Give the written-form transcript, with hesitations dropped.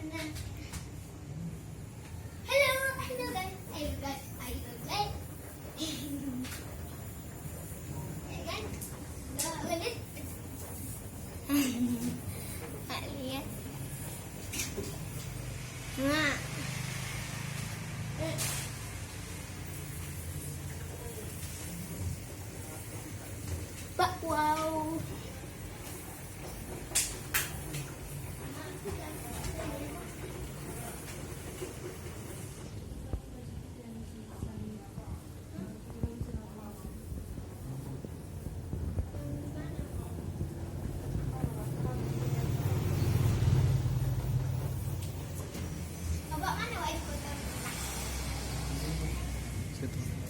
Hello, hello guys. Hello guys. Hello guys. Ayan. Ulit. Aliyan. Nga. Wow. Aba, ano ay ko. Situ.